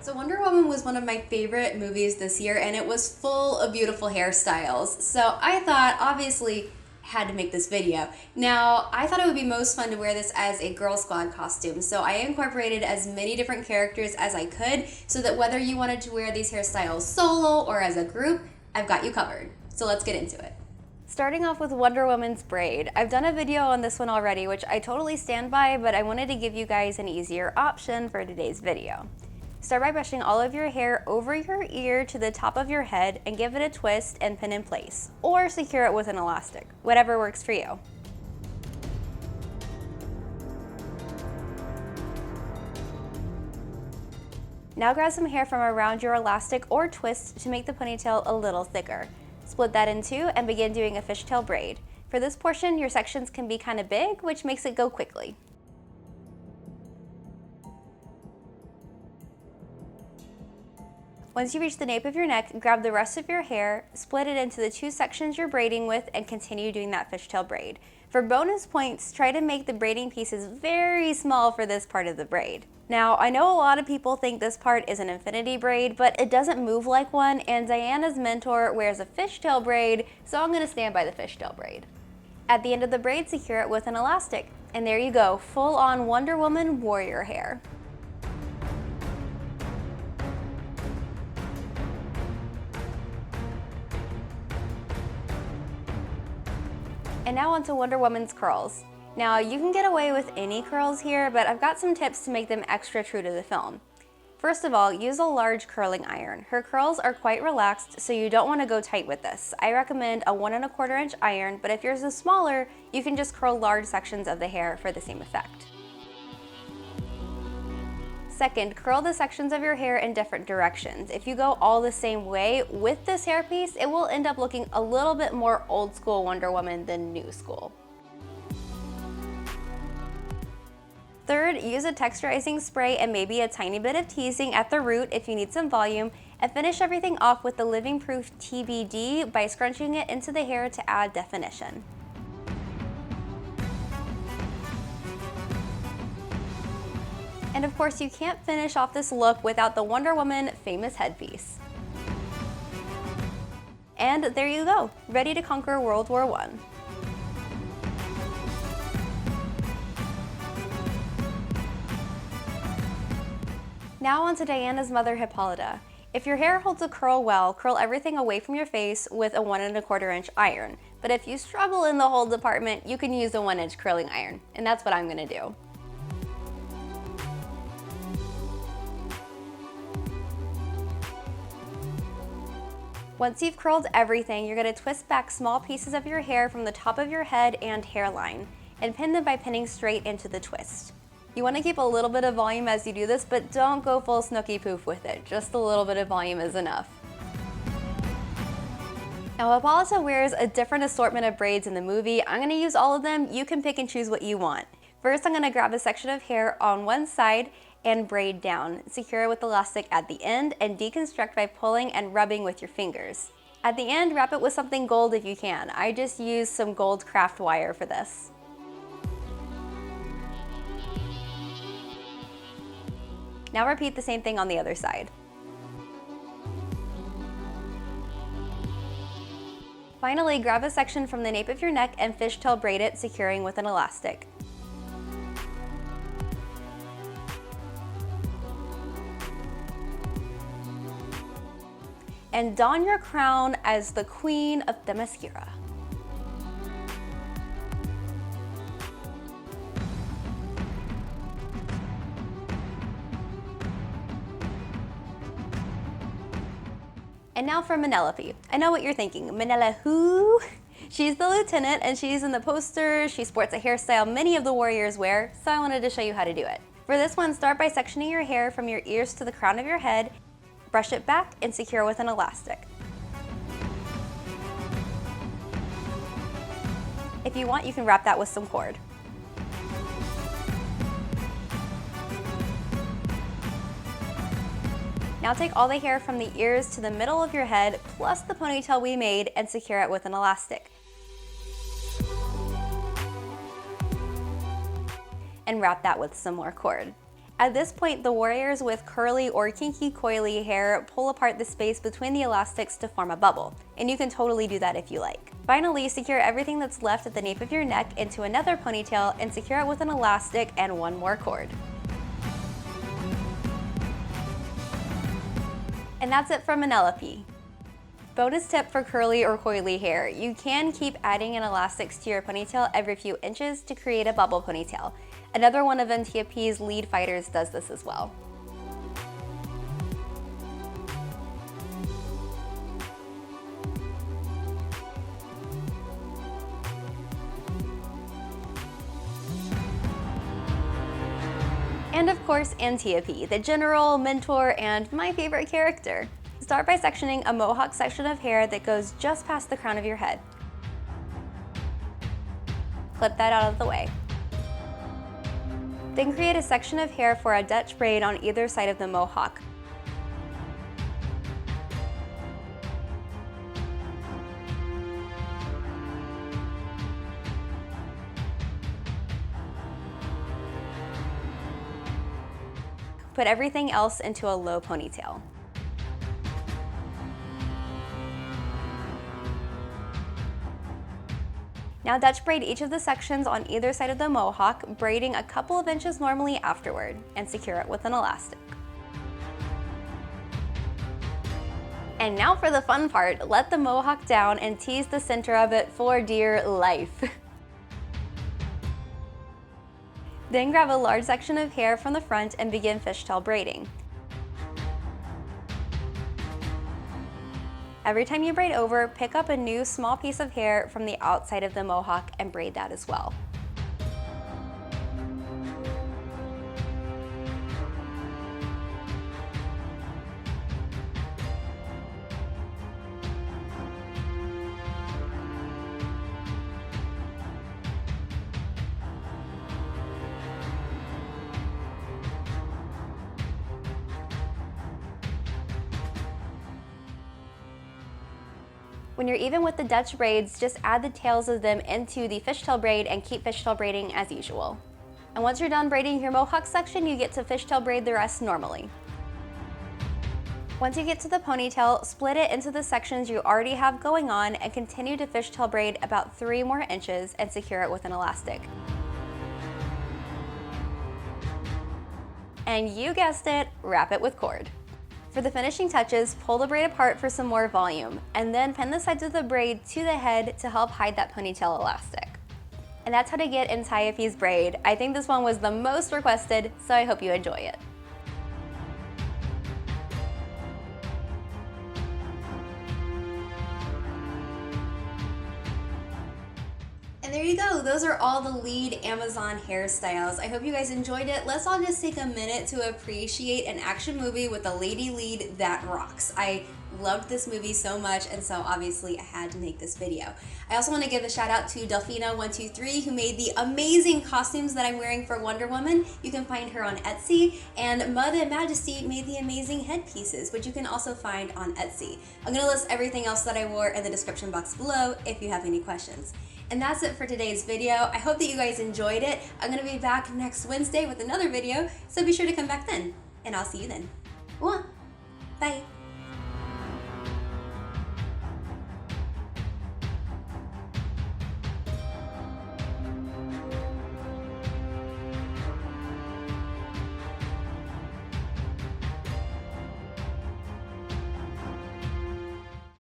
So Wonder Woman was one of my favorite movies this year, and it was full of beautiful hairstyles. So I thought, obviously, had to make this video. Now, I thought it would be most fun to wear this as a Girl Squad costume, so I incorporated as many different characters as I could, so that whether you wanted to wear these hairstyles solo or as a group, I've got you covered. So let's get into it. Starting off with Wonder Woman's braid. I've done a video on this one already, which I totally stand by, but I wanted to give you guys an easier option for today's video. Start by brushing all of your hair over your ear to the top of your head and give it a twist and pin in place, or secure it with an elastic, whatever works for you. Now grab some hair from around your elastic or twist to make the ponytail a little thicker. Split that in two and begin doing a fishtail braid. For this portion, your sections can be kind of big, which makes it go quickly. Once you reach the nape of your neck, grab the rest of your hair, split it into the two sections you're braiding with, and continue doing that fishtail braid. For bonus points, try to make the braiding pieces very small for this part of the braid. Now, I know a lot of people think this part is an infinity braid, but it doesn't move like one, and Diana's mentor wears a fishtail braid, so I'm going to stand by the fishtail braid. At the end of the braid, secure it with an elastic. And there you go, full-on Wonder Woman warrior hair. And now onto Wonder Woman's curls. Now you can get away with any curls here, but I've got some tips to make them extra true to the film. First of all, use a large curling iron. Her curls are quite relaxed, so you don't want to go tight with this. I recommend a 1 1/4 inch iron, but if yours is smaller, you can just curl large sections of the hair for the same effect. Second, curl the sections of your hair in different directions. If you go all the same way with this hairpiece, it will end up looking a little bit more old school Wonder Woman than new school. Third, use a texturizing spray and maybe a tiny bit of teasing at the root if you need some volume, and finish everything off with the Living Proof TBD by scrunching it into the hair to add definition. And of course, you can't finish off this look without the Wonder Woman famous headpiece. And there you go, ready to conquer World War I. Now onto Diana's mother, Hippolyta. If your hair holds a curl well, curl everything away from your face with a 1 1/4 inch iron. But if you struggle in the hold department, you can use a 1-inch curling iron, and that's what I'm gonna do. Once you've curled everything, you're going to twist back small pieces of your hair from the top of your head and hairline, and pin them by pinning straight into the twist. You want to keep a little bit of volume as you do this, but don't go full Snooki Poof with it. Just a little bit of volume is enough. Now, Hippolyta wears a different assortment of braids in the movie. I'm going to use all of them. You can pick and choose what you want. First, I'm going to grab a section of hair on one side and braid down. Secure it with elastic at the end and deconstruct by pulling and rubbing with your fingers. At the end, wrap it with something gold if you can. I just used some gold craft wire for this. Now repeat the same thing on the other side. Finally, grab a section from the nape of your neck and fishtail braid it, securing with an elastic. And don your crown as the queen of Themyscira. And now for Manila-P. I know what you're thinking, Manila who? She's the lieutenant and she's in the poster, she sports a hairstyle many of the warriors wear, so I wanted to show you how to do it. For this one, start by sectioning your hair from your ears to the crown of your head, brush it back and secure with an elastic. If you want, you can wrap that with some cord. Now take all the hair from the ears to the middle of your head, plus the ponytail we made, and secure it with an elastic. And wrap that with some more cord. At this point, the warriors with curly or kinky coily hair pull apart the space between the elastics to form a bubble, and you can totally do that if you like. Finally, secure everything that's left at the nape of your neck into another ponytail and secure it with an elastic and one more cord. And that's it from Antiope. Bonus tip for curly or coily hair: you can keep adding in elastics to your ponytail every few inches to create a bubble ponytail. Another one of Antiope's lead fighters does this as well. And of course, Antiope, the general, mentor, and my favorite character. Start by sectioning a mohawk section of hair that goes just past the crown of your head. Clip that out of the way. Then create a section of hair for a Dutch braid on either side of the mohawk. Put everything else into a low ponytail. Now Dutch braid each of the sections on either side of the mohawk, braiding a couple of inches normally afterward, and secure it with an elastic. And now for the fun part, let the mohawk down and tease the center of it for dear life. Then grab a large section of hair from the front and begin fishtail braiding. Every time you braid over, pick up a new small piece of hair from the outside of the mohawk and braid that as well. When you're even with the Dutch braids, just add the tails of them into the fishtail braid and keep fishtail braiding as usual. And once you're done braiding your mohawk section, you get to fishtail braid the rest normally. Once you get to the ponytail, split it into the sections you already have going on and continue to fishtail braid about 3 more inches and secure it with an elastic. And you guessed it, wrap it with cord. For the finishing touches, pull the braid apart for some more volume, and then pin the sides of the braid to the head to help hide that ponytail elastic. And that's how to get Antiope's braid. I think this one was the most requested, so I hope you enjoy it. And there you go, those are all the lead Amazon hairstyles. I hope you guys enjoyed it. Let's all just take a minute to appreciate an action movie with a lady lead that rocks. I loved this movie so much, and so obviously I had to make this video. I also want to give a shout out to Delphina123 who made the amazing costumes that I'm wearing for Wonder Woman. You can find her on Etsy, and MudandMajesty made the amazing headpieces, which you can also find on Etsy. I'm going to list everything else that I wore in the description box below if you have any questions. And that's it for today's video. I hope that you guys enjoyed it. I'm going to be back next Wednesday with another video, so be sure to come back then. And I'll see you then. Bye.